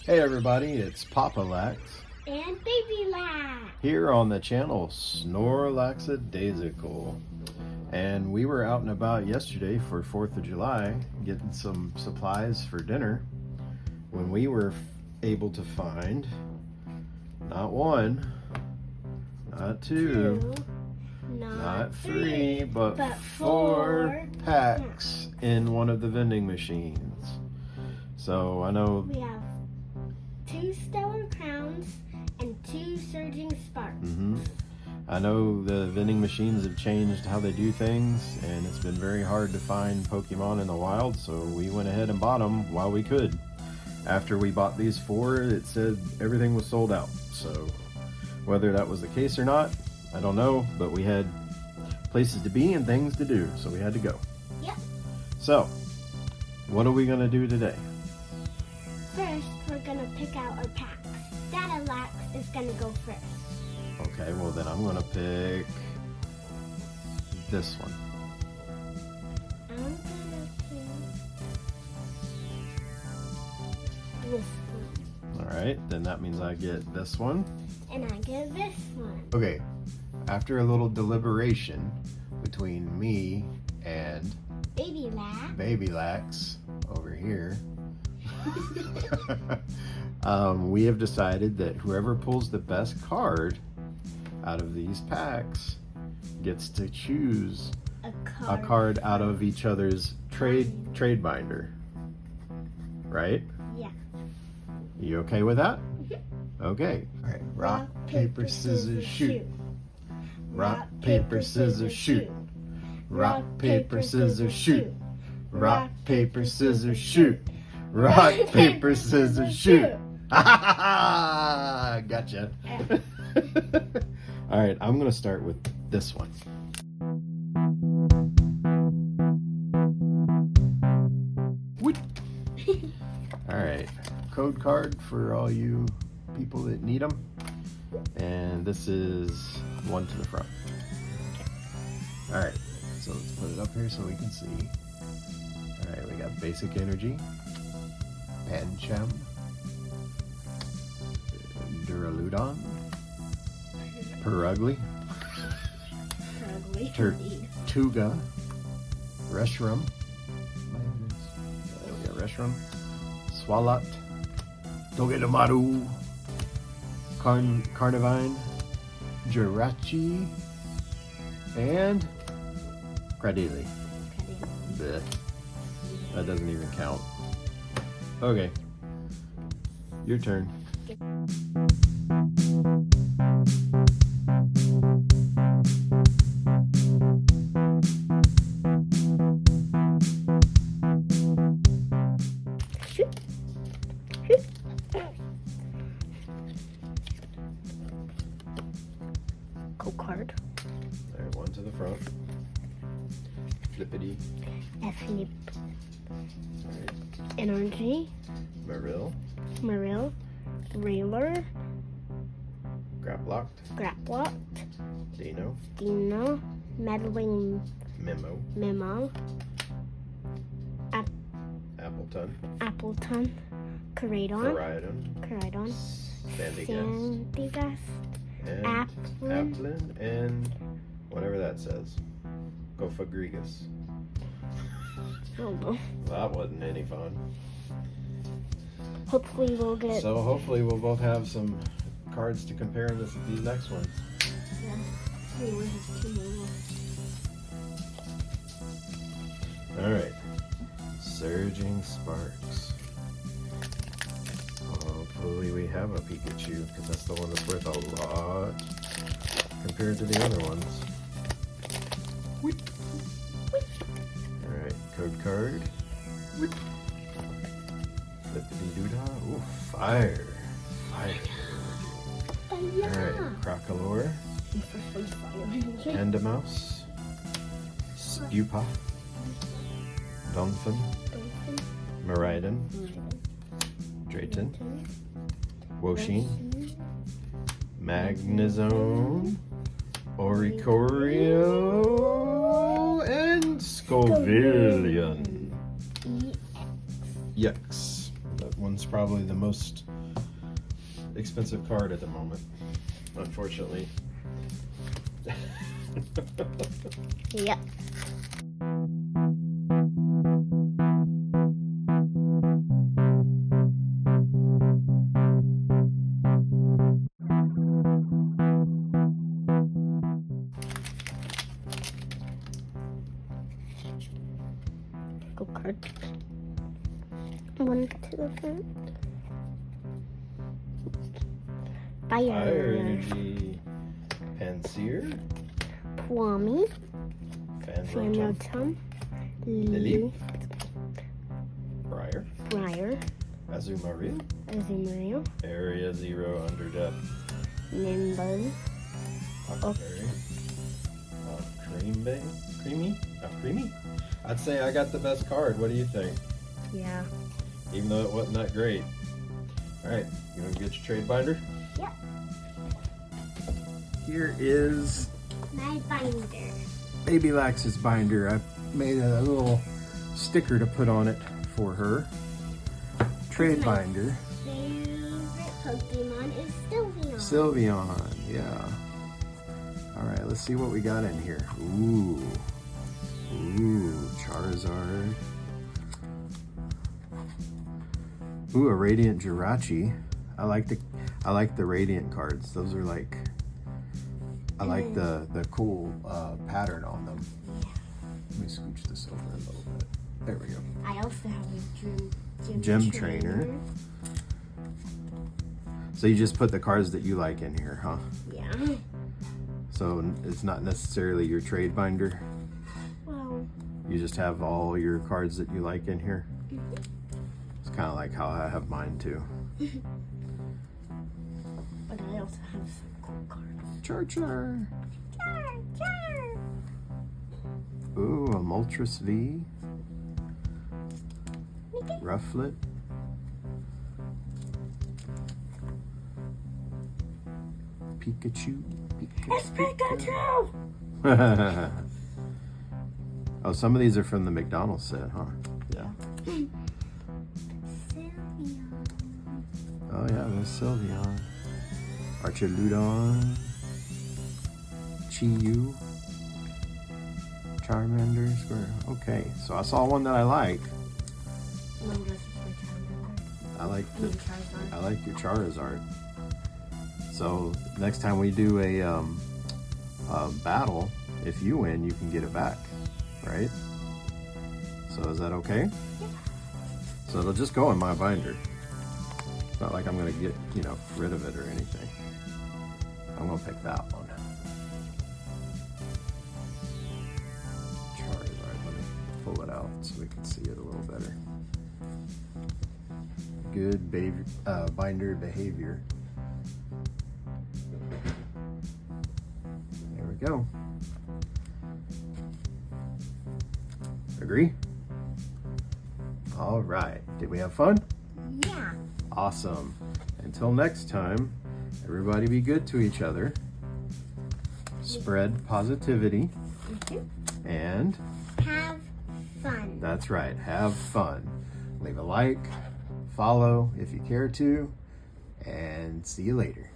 Hey everybody, it's Papa Lax and Baby Lax here on the channel Snorlaxadaisical. And we were out and about yesterday for 4th of July getting some supplies for dinner when we were able to find not one, not two, not three, but four packs in one of the vending machines. So I know we have 2 Stellar Crowns and 2 Surging Sparks. I know the vending machines have changed how they do things, and it's been very hard to find Pokemon in the wild, so we went ahead and bought them while we could. After we bought these 4, it said everything was sold out. So whether that was the case or not, I don't know, but we had places to be and things to do, so we had to go. Yep. So, what are we going to do today? First, we're going to pick out our packs. Dada Lax is going to go first. Okay, well then I'm going to pick this one. I'm going to pick this one. Alright, then that means I get this one. And I get this one. Okay, after a little deliberation between me and Baby Lax over here, we have decided that whoever pulls the best card out of these packs gets to choose a card out of each other's trade binder. Right? Yeah. You okay with that? Okay. All right. Rock, paper, scissors, shoot. Rock, paper, scissors, shoot. Rock, paper, scissors, shoot. Rock, paper, scissors, shoot. Rock, paper, scissors, shoot. Gotcha. All right, I'm going to start with this one. All right, code card for all you people that need them. And this is one to the front. All right, so let's put it up here so we can see. All right, we got Basic Energy, Pancham, Duraludon, Perugly, Tortuga, Reshiram, Reshiram, Swalot, Togedemaru, Carnivine, Jirachi, and Cradily. Blech. That doesn't even count. Okay, your turn. Code card. All right, one to the front. Flippity. Flip. All right. Energy. Marill. Railer. Graplocked. Dino. Meddling Memo. Appleton. Coridon. Sandygast. And Applin and whatever that says. Go Fagrigas. Oh no. That wasn't any fun. Hopefully we'll get... So hopefully we'll both have some cards to compare this with these next ones. Yeah. We have 2 more. Alright. Surging Sparks. Hopefully we have a Pikachu, because that's the one that's worth a lot compared to the other ones. Alright, code card. Flippity-doo-dah. Ooh, fire. Alright, Crocolore. Endomouse. Spupa. Donphin. Miraidon. Drayton. Woshin. Magnezone. Oricorio. And Scovillion. Yucks. That one's probably the most expensive card at the moment, unfortunately. Yep. Go card. One to the front. Fire Energy, Panseer, Kwame, Fanrotom, Fanrotom, Lily, Briar, Azumarill, Azumarill, Area Zero Underdepth, Nimbus, Huckleberry, Creamy? I'd say I got the best card. What do you think? yeah. Even though it wasn't that great. Alright, you want to get your trade binder? Yep. Here is My binder. Baby Lax's binder. I made a little sticker to put on it for her. Trade binder. Favorite Pokemon is Sylveon. Sylveon, yeah. Alright, let's see what we got in here. Ooh, Charizard. Ooh, a Radiant Jirachi. I like the Radiant cards. Those are like, I like the cool pattern on them. Yeah. Let me scooch this over a little bit. There we go. I also have a Gym Trainer. So you just put the cards that you like in here, huh? Yeah. So it's not necessarily your trade binder. Well. You just have all your cards that you like in here. It's kind of like how I have mine too. But I also have some cool cards. Char. Char. Ooh, a Moltres V. Rufflet. Pikachu. It's Pikachu! Oh, some of these are from the McDonald's set, huh? Yeah. Sylveon. Oh yeah, there's Sylveon. Archaludon. Chi-Yu. Charmander. Squirtle. Okay, so I saw one that I like. I like your Charizard. So next time we do a battle, if you win, you can get it back, right? So is that okay? Yeah. So it'll just go in my binder. It's not like I'm gonna get, rid of it or anything. I'm gonna pick that one. Charizard, let me pull it out so we can see it a little better. Good binder behavior. There we go. Agree? All right. Did we have fun? Yeah. Awesome. Until next time, everybody be good to each other. Spread positivity. And Have fun. that's right. Have fun. Leave a like, follow if you care to, and see you later.